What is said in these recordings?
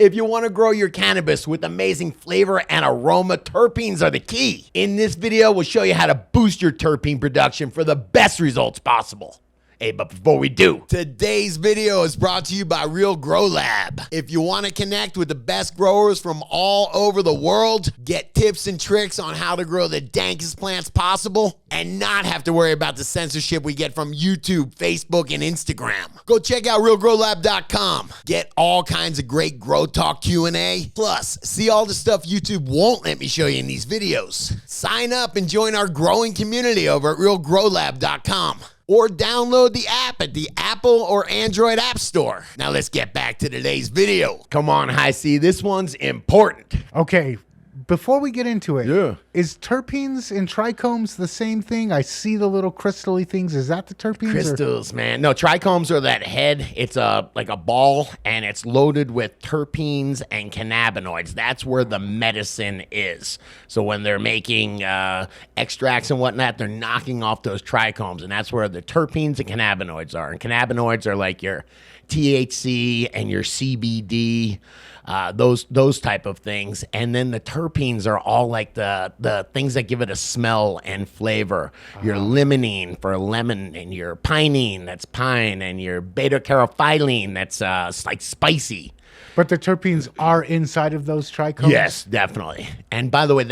If you want to grow your cannabis with amazing flavor and aroma, terpenes are the key. In this video, we'll show you how to boost your terpene production for the best results possible. Hey, but before we do, today's video is brought to you by Real Grow Lab. If you want to connect with the best growers from all over the world, get tips and tricks on how to grow the dankest plants possible, and not have to worry about the censorship we get from YouTube, Facebook, and Instagram, go check out realgrowlab.com. Get all kinds of great Grow Talk Q&A. Plus, see all the stuff YouTube won't let me show you in these videos. Sign up and join our growing community over at realgrowlab.com. Or download the app at the Apple or Android App Store. Now let's get back to today's video. Come on, High C, this one's important. Okay, before we get into it, Yeah. Is terpenes and trichomes the same thing? I see the little crystal-y things. Is that the terpenes? Crystals, man. No, trichomes are that head. It's like a ball, and it's loaded with terpenes and cannabinoids. That's where the medicine is. So when they're making extracts and whatnot, they're knocking off those trichomes, and that's where the terpenes and cannabinoids are. And cannabinoids are like your THC and your CBD, those type of things. And then the terpenes are all like the things that give it a smell and flavor. Your limonene for lemon, and your pinene, that's pine, and your beta-carotene, that's like spicy. But the terpenes are inside of those trichomes? Yes, definitely. And by the way,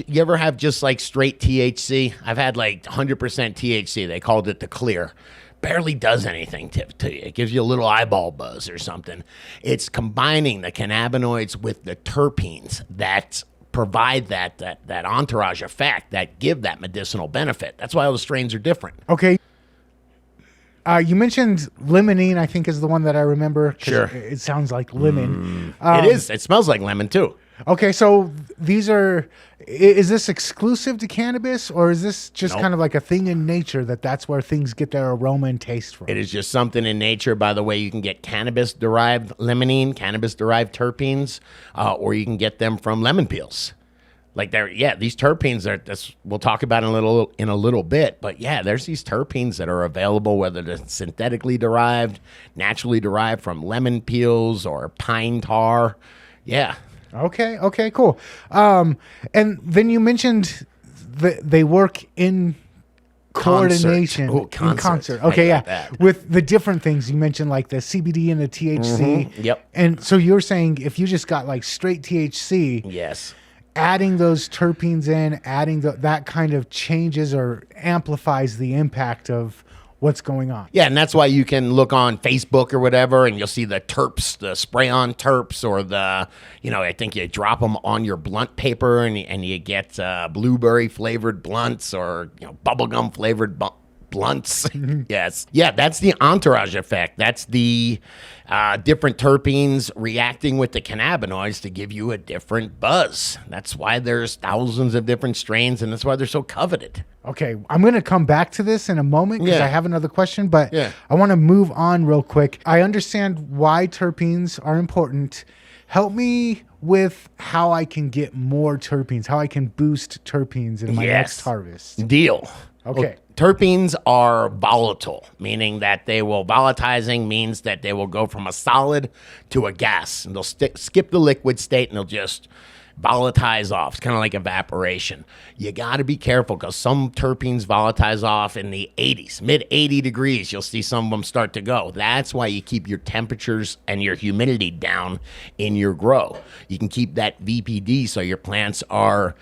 you ever have just like straight THC? I've had like 100% THC. They called it the clear. Barely does anything to you. It gives you a little eyeball buzz or something. It's combining the cannabinoids with the terpenes that provide that entourage effect, that give that medicinal benefit. That's why all the strains are different. Okay. You mentioned limonene, I think is the one that I remember. Sure. It sounds like lemon. It is. It smells like lemon too. Okay, so is this exclusive to cannabis, or is this just kind of like a thing in nature that's where things get their aroma and taste from? It is just something in nature. By the way, you can get cannabis-derived limonene, cannabis-derived terpenes, or you can get them from lemon peels. Like these terpenes we'll talk about in a little bit, but yeah, there's these terpenes that are available, whether they're synthetically derived, naturally derived from lemon peels or pine tar. Yeah. Okay, cool. And then you mentioned that they work in coordination. Oh, in concert. Okay, yeah. With the different things you mentioned, like the CBD and the THC. Mm-hmm. Yep. And so you're saying if you just got like straight THC, yes, adding those terpenes in, that kind of changes or amplifies the impact of what's going on. Yeah, and that's why you can look on Facebook or whatever, and you'll see the terps, the spray-on terps, or I think you drop them on your blunt paper, and you get blueberry-flavored blunts, or bubblegum-flavored blunts. Yes. Yeah, that's the entourage effect. That's the different terpenes reacting with the cannabinoids to give you a different buzz. That's why there's thousands of different strains, and that's why they're so coveted. Okay, I'm going to come back to this in a moment because I have another question, but Yeah. I want to move on real quick. I understand why terpenes are important. Help me with how I can get more terpenes, how I can boost terpenes in my next harvest. Deal. Okay. Well, terpenes are volatile, meaning that volatilizing means that they will go from a solid to a gas, and they'll skip the liquid state, and they'll just volatilize off. It's kind of like evaporation. You got to be careful because some terpenes volatilize off in the 80s, mid 80 degrees. You'll see some of them start to go. That's why you keep your temperatures and your humidity down in your grow. You can keep that VPD so your plants are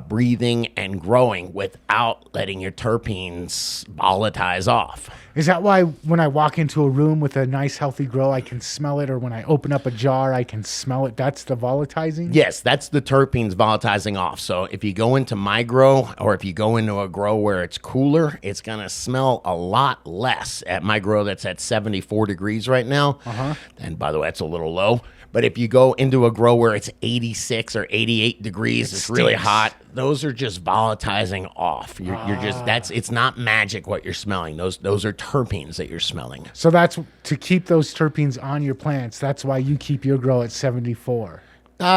breathing and growing without letting your terpenes volatilize off. Is that why when I walk into a room with a nice healthy grow, I can smell it, or when I open up a jar, I can smell it? That's the volatilizing? Yes, that's the terpenes volatilizing off. So if you go into my grow, or if you go into a grow where it's cooler, it's going to smell a lot less. At my grow that's at 74 degrees right now, and by the way, that's a little low. But if you go into a grow where it's 86 or 88 degrees, it's really hot, those are just volatilizing off. You're just, it's not magic what you're smelling. Those are terpenes that you're smelling. So that's to keep those terpenes on your plants. That's why you keep your grow at 74.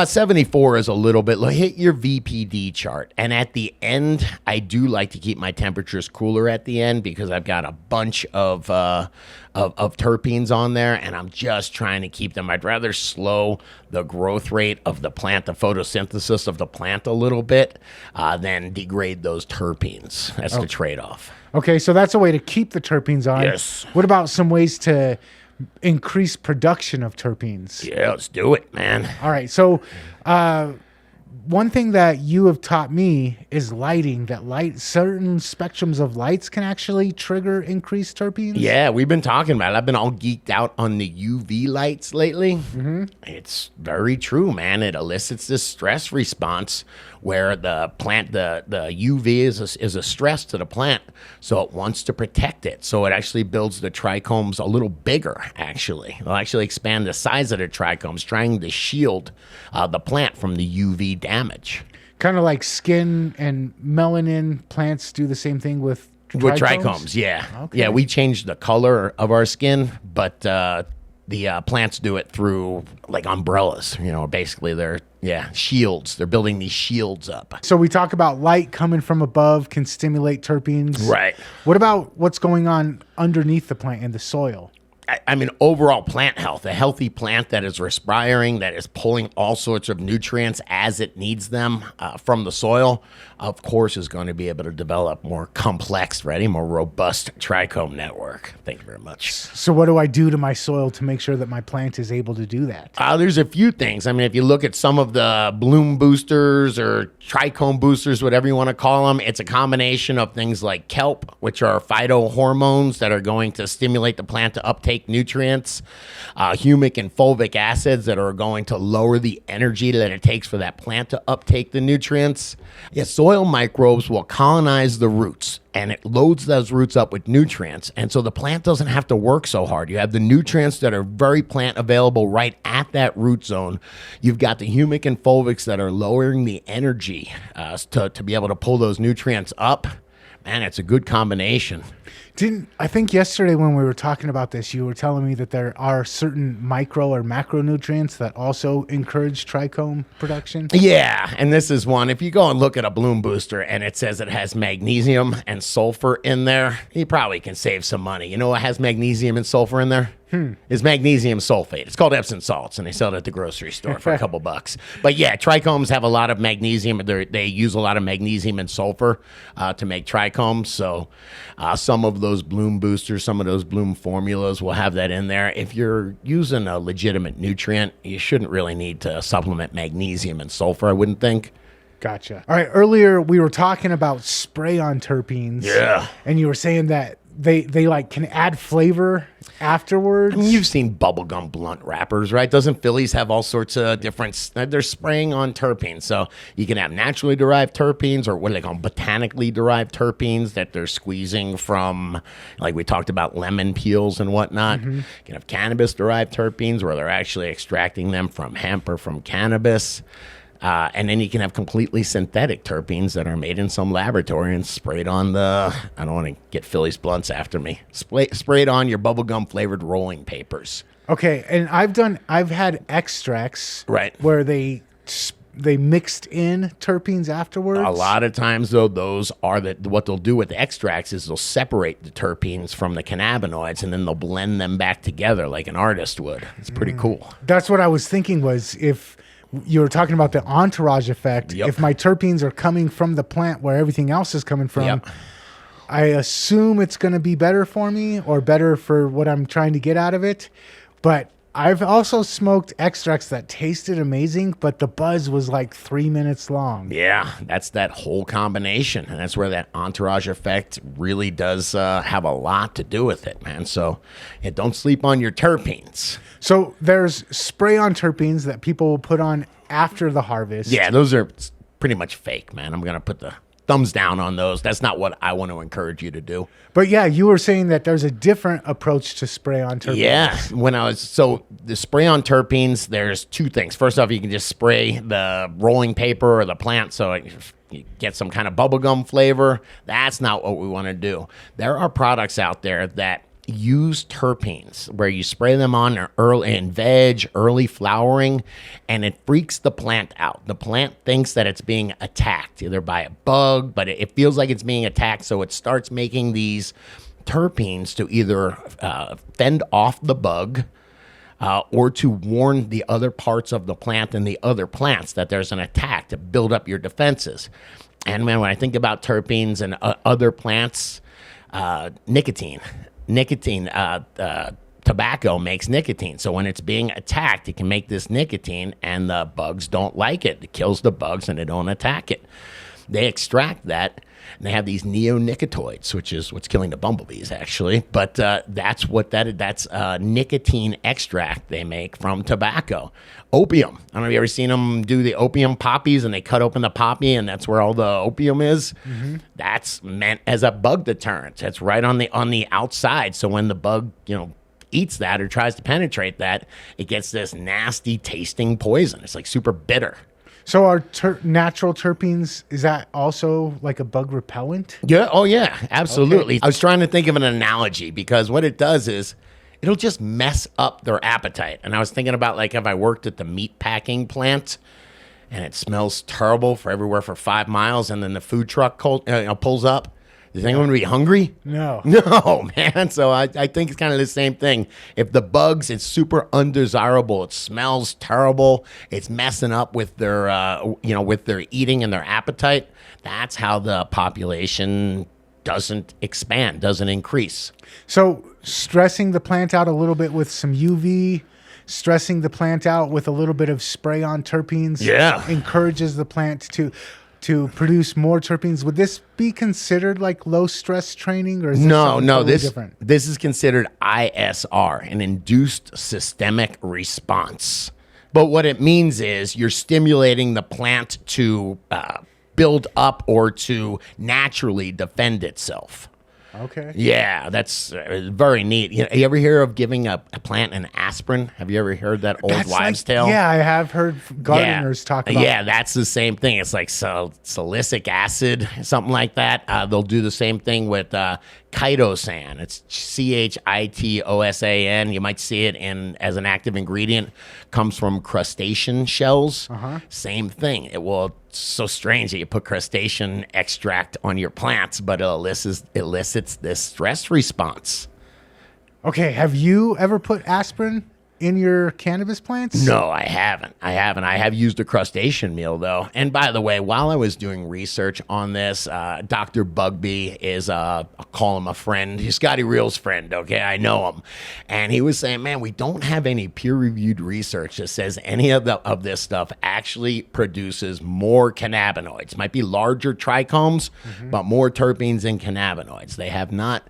74 is a little bit low. Hit your VPD chart. And at the end, I do like to keep my temperatures cooler at the end because I've got a bunch of terpenes on there, and I'm just trying to keep them. I'd rather slow the growth rate of the plant, the photosynthesis of the plant a little bit, than degrade those terpenes. That's the trade-off. Okay, so that's a way to keep the terpenes on. Yes. What about some ways to increase production of terpenes? Yeah, let's do it, man. All right, so one thing that you have taught me is lighting. That certain spectrums of lights can actually trigger increased terpenes. Yeah, we've been talking about it. I've been all geeked out on the UV lights lately. It's very true, man. It elicits this stress response where the plant, the UV is a stress to the plant, so it wants to protect it. So it actually builds the trichomes a little bigger, actually. It'll actually expand the size of the trichomes, trying to shield the plant from the UV damage. Kind of like skin and melanin plants do the same thing with trichomes? With trichomes, yeah. Okay. Yeah, we changed the color of our skin, but the plants do it through like umbrellas. You know, basically they're shields. They're building these shields up. So we talk about light coming from above can stimulate terpenes. Right. What about what's going on underneath the plant in the soil? I mean, overall plant health, a healthy plant that is respiring, that is pulling all sorts of nutrients as it needs them from the soil, of course, is going to be able to develop more complex, more robust trichome network. Thank you very much. So what do I do to my soil to make sure that my plant is able to do that? There's a few things. I mean, if you look at some of the bloom boosters or trichome boosters, whatever you want to call them, it's a combination of things like kelp, which are phytohormones that are going to stimulate the plant to uptake nutrients, humic and fulvic acids that are going to lower the energy that it takes for that plant to uptake the nutrients. Soil microbes will colonize the roots, and it loads those roots up with nutrients, and so the plant doesn't have to work so hard. You have the nutrients that are very plant available right at that root zone. You've got the humic and fulvics that are lowering the energy to be able to pull those nutrients up. Man, it's a good combination. I think yesterday when we were talking about this, you were telling me that there are certain micro or macronutrients that also encourage trichome production? Yeah, and this is one. If you go and look at a bloom booster and it says it has magnesium and sulfur in there, you probably can save some money. You know what has magnesium and sulfur in there? Is magnesium sulfate. It's called Epsom salts, and they sell it at the grocery store for a couple bucks. But yeah, trichomes have a lot of magnesium. They use a lot of magnesium and sulfur to make trichomes. So some of those bloom boosters, some of those bloom formulas will have that in there. If you're using a legitimate nutrient, you shouldn't really need to supplement magnesium and sulfur, I wouldn't think. Gotcha. All right, earlier we were talking about spray-on terpenes. Yeah. And you were saying that they like can add flavor afterwards. I mean, you've seen bubblegum blunt wrappers, right? Doesn't Phillies have all sorts of different, they're spraying on terpenes. So you can have naturally derived terpenes, or what do they call them, botanically derived terpenes that they're squeezing from, like we talked about, lemon peels and whatnot. You can have cannabis derived terpenes where they're actually extracting them from hemp or from cannabis. And then you can have completely synthetic terpenes that are made in some laboratory and sprayed on the, I don't want to get Phillies blunts after me, sprayed on your bubblegum flavored rolling papers. Okay, and I've had extracts where they mixed in terpenes afterwards. A lot of times, though, those are what they'll do with the extracts is they'll separate the terpenes from the cannabinoids, and then they'll blend them back together like an artist would. It's pretty cool. That's what I was thinking was if you were talking about the entourage effect. Yep. If my terpenes are coming from the plant where everything else is coming from, I assume it's going to be better for me or better for what I'm trying to get out of it. But I've also smoked extracts that tasted amazing, but the buzz was like 3 minutes long. Yeah, that's that whole combination. And that's where that entourage effect really does have a lot to do with it, man. So don't sleep on your terpenes. So there's spray-on terpenes that people will put on after the harvest. Yeah, those are pretty much fake, man. I'm going to put the thumbs down on those. That's not what I want to encourage you to do. But yeah, you were saying that there's a different approach to spray-on terpenes. Yeah, the spray-on terpenes, there's two things. First off, you can just spray the rolling paper or the plant so you get some kind of bubblegum flavor. That's not what we want to do. There are products out there that use terpenes where you spray them on early in veg, early flowering, and it freaks the plant out. The plant thinks that it's being attacked either by a bug, but it feels like it's being attacked, so it starts making these terpenes to either fend off the bug or to warn the other parts of the plant and the other plants that there's an attack, to build up your defenses. And man, when I think about terpenes and other plants, nicotine, tobacco makes nicotine. So when it's being attacked, it can make this nicotine, and the bugs don't like it. It kills the bugs and they don't attack it. They extract that, and they have these neonicotinoids, which is what's killing the bumblebees, actually. But that's what that is. That's nicotine extract they make from tobacco. Opium. I don't know if you ever seen them do the opium poppies, and they cut open the poppy, and that's where all the opium is. Mm-hmm. That's meant as a bug deterrent. It's right on the outside. So when the bug, eats that or tries to penetrate that, it gets this nasty tasting poison. It's like super bitter. So are natural terpenes, is that also like a bug repellent? Yeah. Oh, yeah. Absolutely. Okay. I was trying to think of an analogy, because what it does is it'll just mess up their appetite. And I was thinking about, like, if I worked at the meat packing plant and it smells terrible for everywhere for 5 miles, and then the food truck pulls up. Is anyone be hungry? No. No, man. So I think it's kind of the same thing. If the bugs, it's super undesirable. It smells terrible. It's messing up with their, with their eating and their appetite. That's how the population doesn't expand, doesn't increase. So stressing the plant out a little bit with some UV, stressing the plant out with a little bit of spray on terpenes, encourages the plant to produce more terpenes. Would this be considered like low stress training, or is this totally different? This is considered ISR, an induced systemic response. But what it means is you're stimulating the plant to build up or to naturally defend itself. Okay. Yeah, that's very neat. You ever hear of giving a plant an aspirin? Have you ever heard that old wives' tale? Yeah, I have heard gardeners talk about. Yeah, that's the same thing. It's like salicylic acid, something like that. They'll do the same thing with chitosan. It's chitosan. You might see it as an active ingredient. Comes from crustacean shells. Same thing. It's so strange that you put crustacean extract on your plants, but it elicits this stress response. Okay, have you ever put aspirin in your cannabis plants? No, I haven't. I have used a crustacean meal, though. And by the way, while I was doing research on this, Dr. Bugbee is, I'll call him a friend. He's Scotty Reel's friend, okay? I know him. And he was saying, man, we don't have any peer-reviewed research that says any of this stuff actually produces more cannabinoids. Might be larger trichomes, but more terpenes and cannabinoids. They have not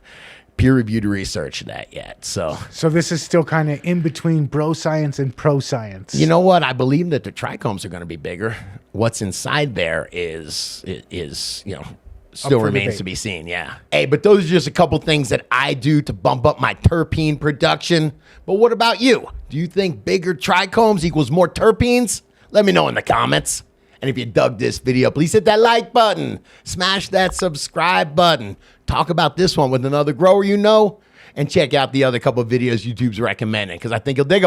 peer-reviewed research that yet. So this is still kind of in between bro science and pro science. You know what? I believe that the trichomes are going to be bigger. What's inside there is still remains to be seen. Yeah. Hey, but those are just a couple things that I do to bump up my terpene production. But what about you? Do you think bigger trichomes equals more terpenes? Let me know in the comments. And if you dug this video, please hit that like button. Smash that subscribe button. Talk about this one with another grower you know. And check out the other couple of videos YouTube's recommending, because I think you'll dig them.